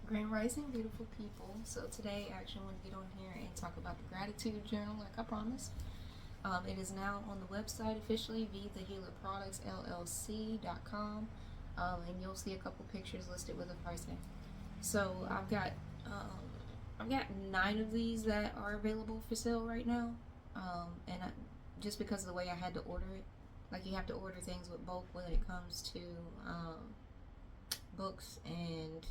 Grand Rising, beautiful people. So today, I actually want to get on here and talk about the Gratitude Journal, like I promised. It is now on the website officially, vthehealerproductsllc.com, and you'll see a couple pictures listed with the pricing. So I've got 9 of these that are available for sale right now, just because of the way I had to order it. Like, you have to order things with bulk when it comes to books and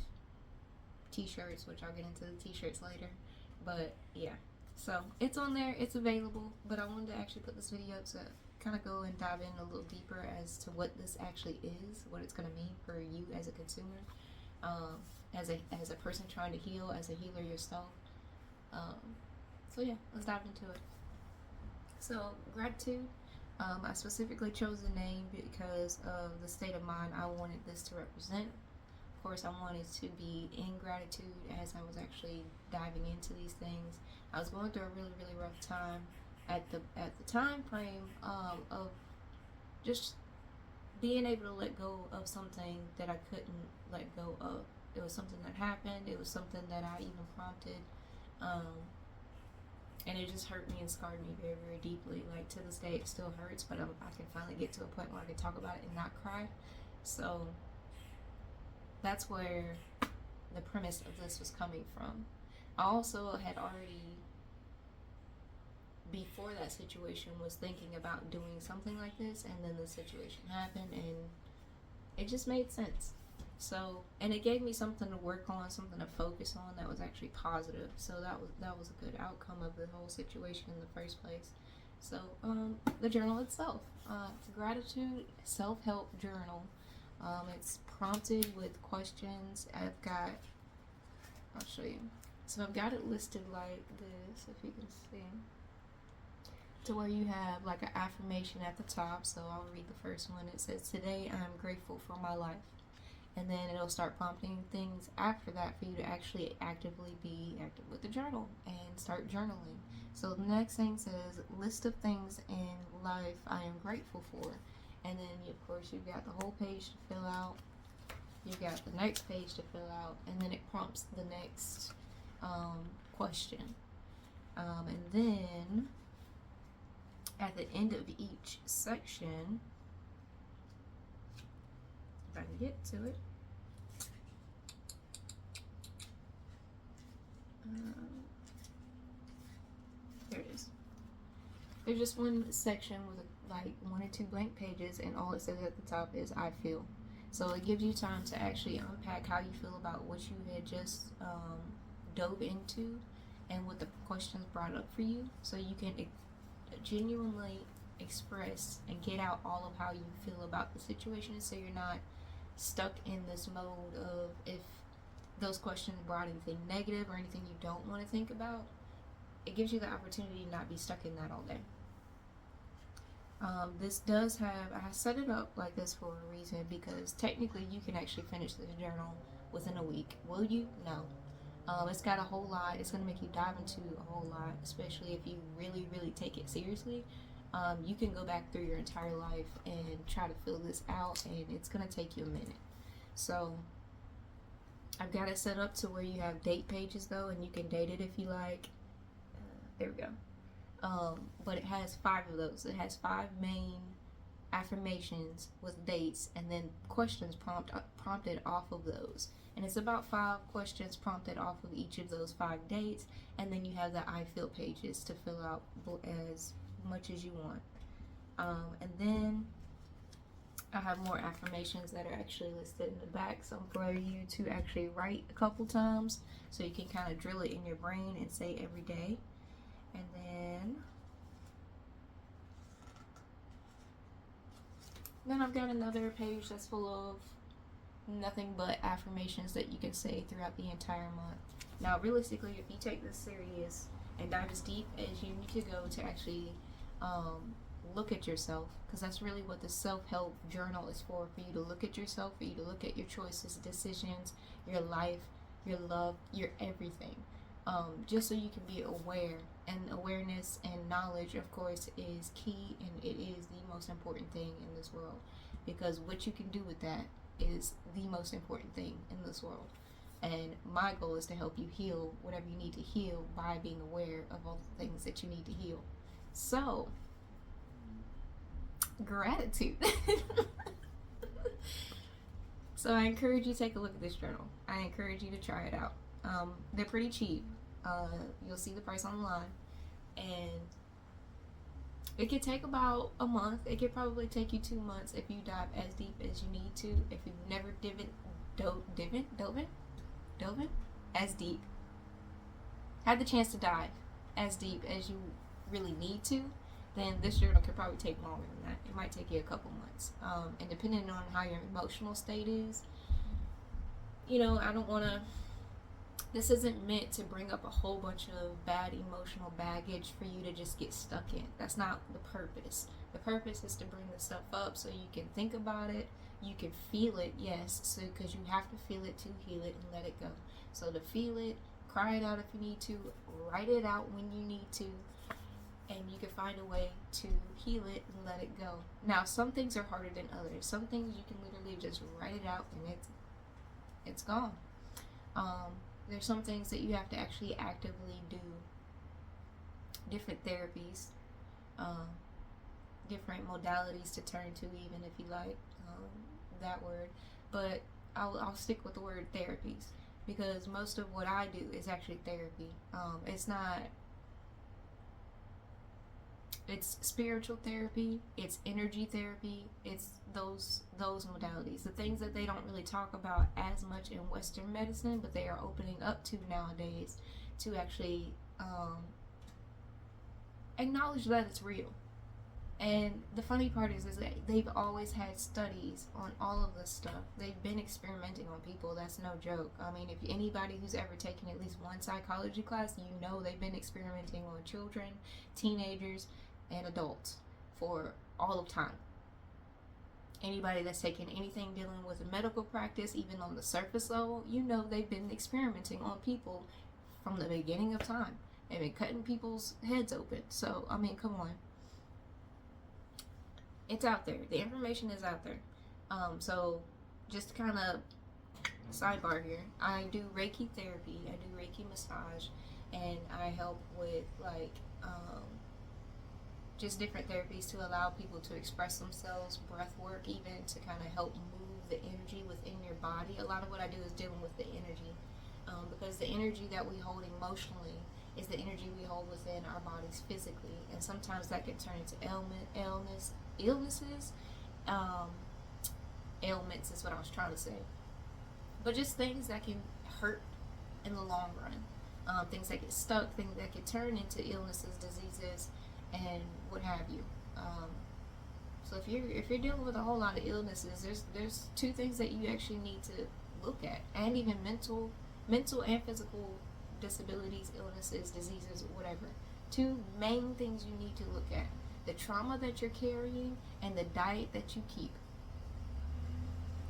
t-shirts, which I'll get into the t-shirts later. But yeah, so it's on there, it's available. But I wanted to actually put this video to kind of go and dive in a little deeper as to what this actually is, what it's going to mean for you as a consumer, as a person trying to heal, as a healer yourself. So yeah, let's dive into it. So gratitude, I specifically chose the name because of the state of mind I wanted this to represent. Of course, I wanted to be in gratitude as I was actually diving into these things. I was going through a really, really rough time at the time frame of just being able to let go of something that I couldn't let go of. It was something that happened. It was something that I even prompted. And it just hurt me and scarred me very, very deeply. Like, to this day, it still hurts, but I can finally get to a point where I can talk about it and not cry. So that's where the premise of this was coming from. I also had already, before that situation, was thinking about doing something like this, and then the situation happened, and it just made sense. So, and it gave me something to work on, something to focus on that was actually positive. So that was a good outcome of the whole situation in the first place. So the journal itself, it's a Gratitudel Self Help Journal. It's prompted with questions. I'll show you. So I've got it listed like this, if you can see, to where you have like an affirmation at the top. So I'll read the first one. It says, "Today I am grateful for my life." And then it'll start prompting things after that for you to actually actively be active with the journal and start journaling. So the next thing says, "List of things in life I am grateful for." And then, of course, you've got the whole page to fill out. You've got the next page to fill out. And then it prompts the next question. And then, at the end of each section, if I can get to it, there it is. There's just one section with like 1 or 2 blank pages, and all it says at the top is "I feel." So it gives you time to actually unpack how you feel about what you had just dove into and what the questions brought up for you, so you can genuinely express and get out all of how you feel about the situation, so you're not stuck in this mode of, if those questions brought anything negative or anything you don't want to think about, it gives you the opportunity to not be stuck in that all day. This does have, I set it up like this for a reason, because technically you can actually finish this journal within a week. Will you? No. It's got a whole lot. It's going to make you dive into a whole lot, especially if you really, really take it seriously. You can go back through your entire life and try to fill this out, and it's going to take you a minute. So I've got it set up to where you have date pages though, and you can date it if you like. There we go. But it has 5 of those. It has 5 main affirmations with dates, and then questions prompted off of those. And it's about 5 questions prompted off of each of those 5 dates, and then you have the "I feel" pages to fill out as much as you want. And then I have more affirmations that are actually listed in the back, some for you to actually write a couple times, so you can kind of drill it in your brain and say every day. And then I've got another page that's full of nothing but affirmations that you can say throughout the entire month. Now, realistically, if you take this serious and dive as deep as you need to go to actually look at yourself, because that's really what the self-help journal is for you to look at yourself, for you to look at your choices, decisions, your life, your love, your everything. Just so you can be aware. And awareness and knowledge, of course, is key, and it is the most important thing in this world, because what you can do with that is the most important thing in this world. And my goal is to help you heal whatever you need to heal by being aware of all the things that you need to heal. So, gratitude. So I encourage you to take a look at this journal. I encourage you to try it out. They're pretty cheap. You'll see the price online. And it could take about a month. It could probably take you 2 months if you dive as deep as you need to. If you've never dove as deep, had the chance to dive as deep as you really need to, then this journal could probably take longer than that. It might take you a couple months. And depending on how your emotional state is, I don't want to, this isn't meant to bring up a whole bunch of bad emotional baggage for you to just get stuck in. That's not the purpose. The purpose is to bring the stuff up so you can think about it, you can feel it, yes, so because you have to feel it to heal it and let it go. So to feel it, cry it out if you need to, write it out when you need to, and you can find a way to heal it and let it go. Now, some things are harder than others. Some things you can literally just write it out and it's gone. There's some things that you have to actually actively do. Different therapies, different modalities to turn to, even if you like that word. But I'll stick with the word therapies, because most of what I do is actually therapy. It's spiritual therapy, it's energy therapy, it's those modalities. The things that they don't really talk about as much in Western medicine, but they are opening up to nowadays, to actually acknowledge that it's real. And the funny part is that they've always had studies on all of this stuff. They've been experimenting on people. That's no joke. I mean, if anybody who's ever taken at least one psychology class, they've been experimenting on children, teenagers, and adults for all of time. Anybody that's taken anything dealing with a medical practice, even on the surface level, they've been experimenting on people from the beginning of time. They've been cutting people's heads open. So, I mean, come on. It's out there. The information is out there. So, just kind of sidebar here. I do Reiki therapy. I do Reiki massage. And I help with, just different therapies to allow people to express themselves, breath work even, to kind of help move the energy within your body. A lot of what I do is dealing with the energy, because the energy that we hold emotionally is the energy we hold within our bodies physically, and sometimes that can turn into illnesses. Ailments is what I was trying to say, but just things that can hurt in the long run, things that get stuck, things that can turn into illnesses, diseases, and what have you. So if you're dealing with a whole lot of illnesses, there's two things that you actually need to look at, and even mental and physical disabilities, illnesses, diseases, whatever. Two main things you need to look at: the trauma that you're carrying and the diet that you keep.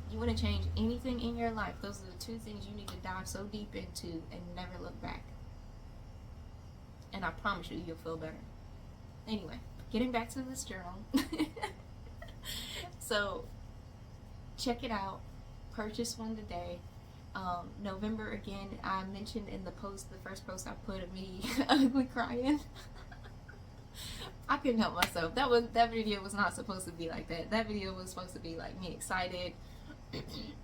You want to change anything in your life, those are the two things you need to dive so deep into and never look back. And I promise you'll feel better. Anyway, getting back to this journal. So, check it out. Purchase one today. November, again, I mentioned in the first post I put of me ugly crying. I couldn't help myself. That video was not supposed to be like that. That video was supposed to be like me excited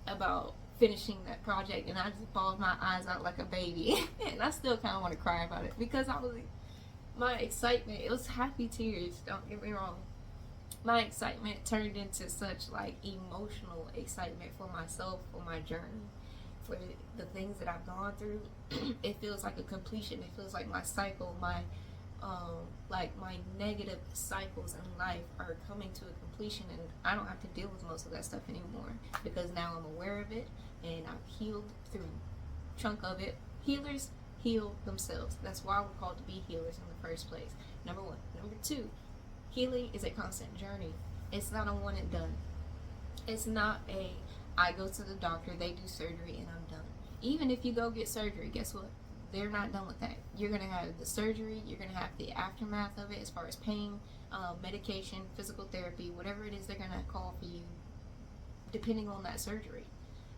about finishing that project, and I just bawled my eyes out like a baby. And I still kind of want to cry about it, because my excitement, it was happy tears, don't get me wrong. My excitement turned into such emotional excitement for myself, for my journey, for the things that I've gone through. It feels like a completion. It feels like my cycle, my negative cycles in life are coming to a completion, and I don't have to deal with most of that stuff anymore, because now I'm aware of it and I've healed through a chunk of it. Healers heal themselves. That's why we're called to be healers in the first place. Number one. Number two, healing is a constant journey. It's not a one and done. It's not I go to the doctor, they do surgery, and I'm done. Even if you go get surgery, guess what? They're not done with that. You're going to have the surgery, you're going to have the aftermath of it as far as pain, medication, physical therapy, whatever it is they're going to call for you, depending on that surgery.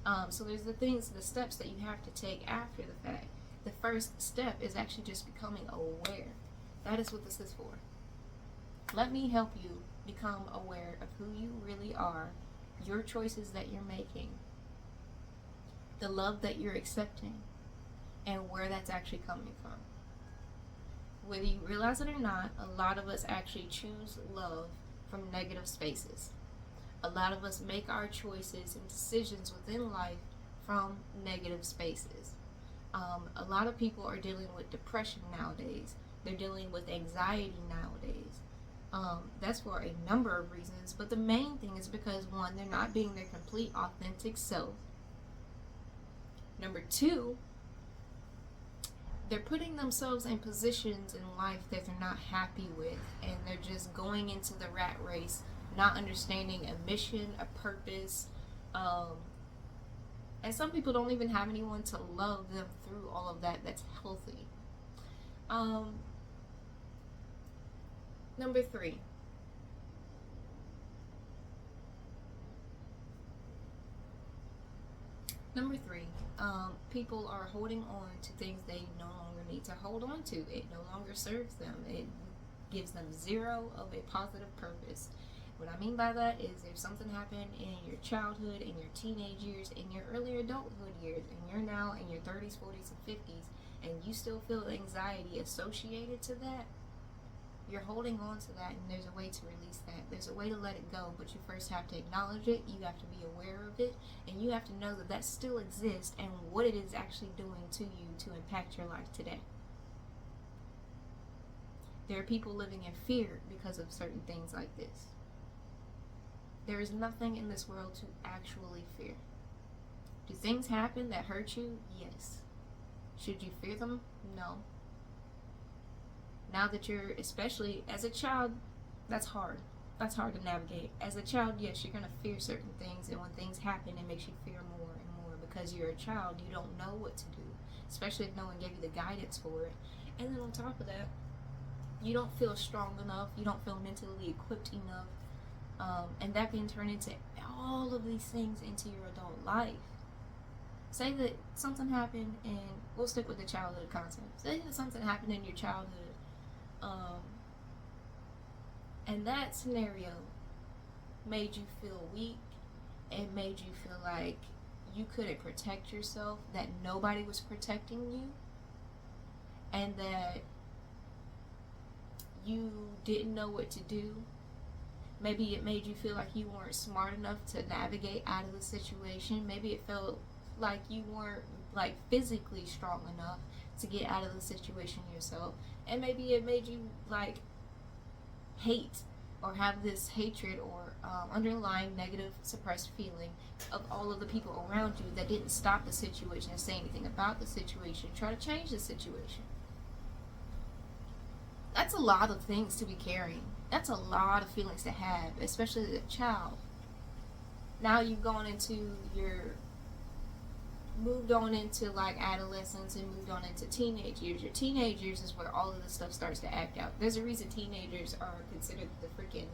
So there's the steps that you have to take after the fact. The first step is actually just becoming aware. That is what this is for. Let me help you become aware of who you really are, your choices that you're making, the love that you're accepting, and where that's actually coming from. Whether you realize it or not, a lot of us actually choose love from negative spaces. A lot of us make our choices and decisions within life from negative spaces. A lot of people are dealing with depression nowadays. They're dealing with anxiety nowadays. That's for a number of reasons, but the main thing is because, one, they're not being their complete, authentic self. Number two, they're putting themselves in positions in life that they're not happy with, and they're just going into the rat race, not understanding a mission, a purpose, and some people don't even have anyone to love them through all of that that's healthy. Number three, people are holding on to things they no longer need to hold on to. It no longer serves them. It gives them zero of a positive purpose. What I mean by that is, if something happened in your childhood, in your teenage years, in your early adulthood years, and you're now in your 30s, 40s, and 50s, and you still feel anxiety associated to that, you're holding on to that, and there's a way to release that. There's a way to let it go, but you first have to acknowledge it, you have to be aware of it, and you have to know that that still exists and what it is actually doing to you to impact your life today. There are people living in fear because of certain things like this. There is nothing in this world to actually fear. Do things happen that hurt you? Yes. Should you fear them? No. Now that you're, especially as a child, that's hard. That's hard to navigate. As a child, yes, you're going to fear certain things, and when things happen, it makes you fear more and more because you're a child. You don't know what to do, especially if no one gave you the guidance for it. And then on top of that, you don't feel strong enough. You don't feel mentally equipped enough. And that can turn into all of these things into your adult life. Say that something happened, and we'll stick with the childhood concept. Say that something happened in your childhood, and that scenario made you feel weak. It made you feel like you couldn't protect yourself, that nobody was protecting you, and that you didn't know what to do. Maybe it made you feel like you weren't smart enough to navigate out of the situation. Maybe it felt like you weren't like physically strong enough to get out of the situation yourself. And maybe it made you like hate or have this hatred or underlying negative suppressed feeling of all of the people around you that didn't stop the situation and say anything about the situation, try to change the situation. That's a lot of things to be carrying. That's a lot of feelings to have, especially as a child. Now you've moved on into like adolescence and moved on into teenage years. Your teenage years is where all of this stuff starts to act out. There's a reason teenagers are considered the freaking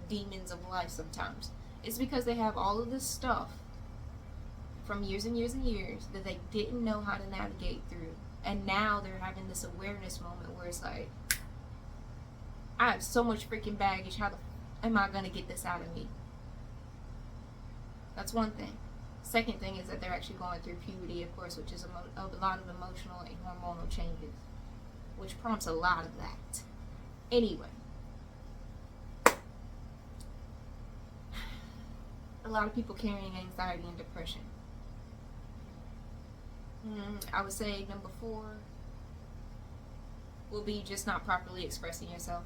demons of life sometimes. It's because they have all of this stuff from years and years and years that they didn't know how to navigate through. And now they're having this awareness moment where it's like, I have so much freaking baggage. How the am I going to get this out of me? That's one thing. Second thing is that they're actually going through puberty, of course, which is a lot of emotional and hormonal changes, which prompts a lot of that. Anyway, a lot of people carrying anxiety and depression. I would say number 4 will be just not properly expressing yourself.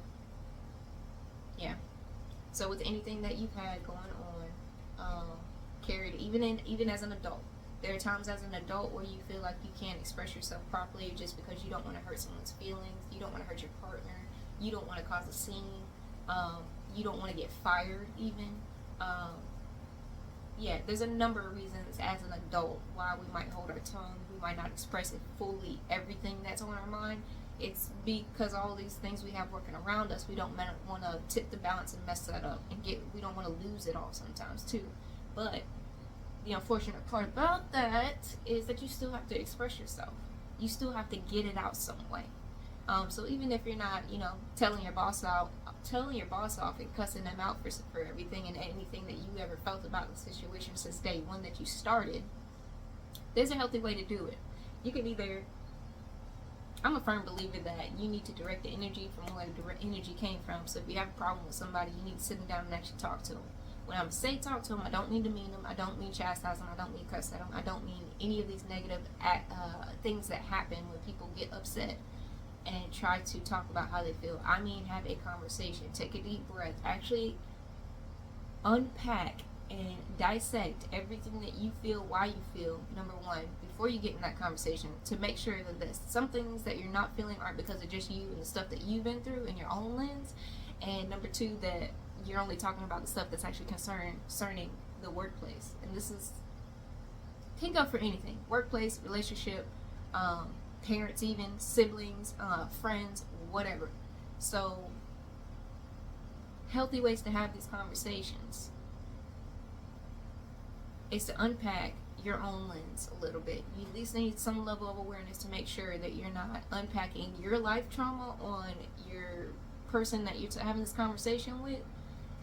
Yeah. So with anything that you've had going on, carried even as an adult, there are times as an adult where you feel like you can't express yourself properly just because you don't want to hurt someone's feelings, you don't want to hurt your partner, you don't want to cause a scene, you don't want to get fired even. Yeah, there's a number of reasons as an adult why we might hold our tongue, we might not express it fully, everything that's on our mind. It's because all these things we have working around us, we don't want to tip the balance and mess that up, and we don't want to lose it all sometimes too. But the unfortunate part about that is that you still have to express yourself. You still have to get it out some way. So even if you're not, telling your boss off and cussing them out for everything and anything that you ever felt about the situation since day one that you started, there's a healthy way to do it. You can either, I'm a firm believer that you need to direct the energy from where the energy came from. So if you have a problem with somebody, you need to sit them down and actually talk to them. When I'm say talk to them, I don't mean demean them. I don't mean chastise them. I don't mean cuss at them. I don't mean any of these negative things that happen when people get upset and try to talk about how they feel. I mean, have a conversation. Take a deep breath. Actually unpack and dissect everything that you feel, why you feel, number one, before you get in that conversation, to make sure that some things that you're not feeling aren't because of just you and the stuff that you've been through in your own lens, and number two, that you're only talking about the stuff that's actually concerning the workplace. And this can go for anything: workplace, relationship, parents, even siblings, friends, whatever. So healthy ways to have these conversations is to unpack your own lens a little bit. You at least need some level of awareness to make sure that you're not unpacking your life trauma on your person that you're having this conversation with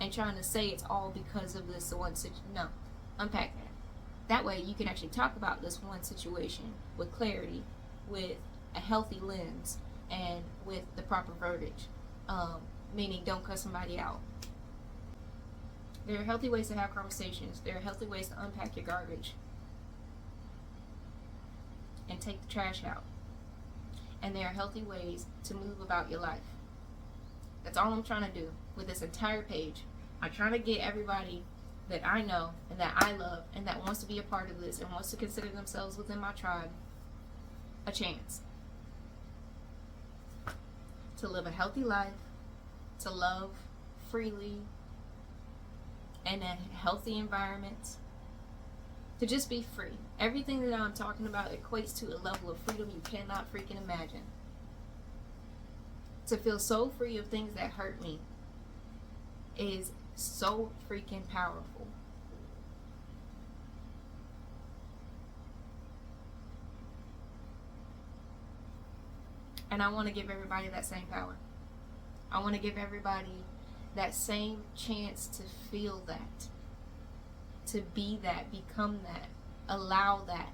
and trying to say it's all because of this one situation. No, unpack that. That way you can actually talk about this one situation with clarity, with a healthy lens, and with the proper verbiage. Meaning, don't cuss somebody out. There are healthy ways to have conversations. There are healthy ways to unpack your garbage and take the trash out. And there are healthy ways to move about your life. That's all I'm trying to do with this entire page. I'm trying to get everybody that I know and that I love and that wants to be a part of this and wants to consider themselves within my tribe a chance to live a healthy life, to love freely in a healthy environment, to just be free. Everything that I'm talking about equates to a level of freedom you cannot freaking imagine. To feel so free of things that hurt me is so freaking powerful. And I want to give everybody that same power. I want to give everybody that same chance to feel that, to be that, become that, allow that.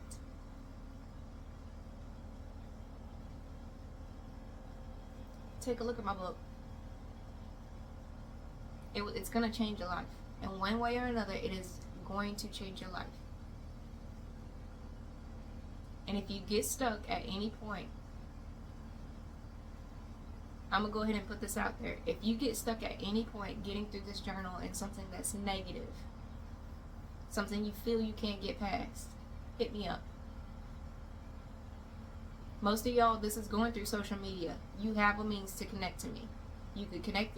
Take a look at my book. It's going to change your life. In one way or another, it is going to change your life. And if you get stuck at any point, I'm going to go ahead and put this out there. If you get stuck at any point getting through this journal and something that's negative, something you feel you can't get past, hit me up. Most of y'all, this is going through social media. You have a means to connect to me. You could connect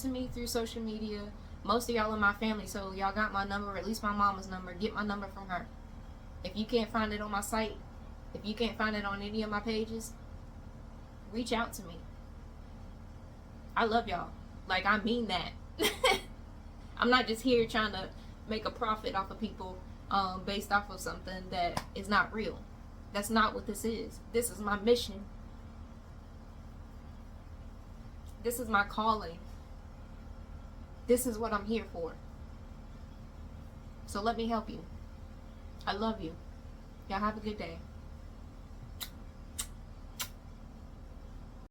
to me through social media. Most of y'all are my family, so y'all got my number, or at least my mama's number. Get my number from her. If you can't find it on my site, if you can't find it on any of my pages, reach out to me. I love y'all. Like, I mean that. I'm not just here trying to make a profit off of people based off of something that is not real. That's not what this is. This is my mission. This is my calling. This is what I'm here for. So let me help you. I love you. Y'all have a good day.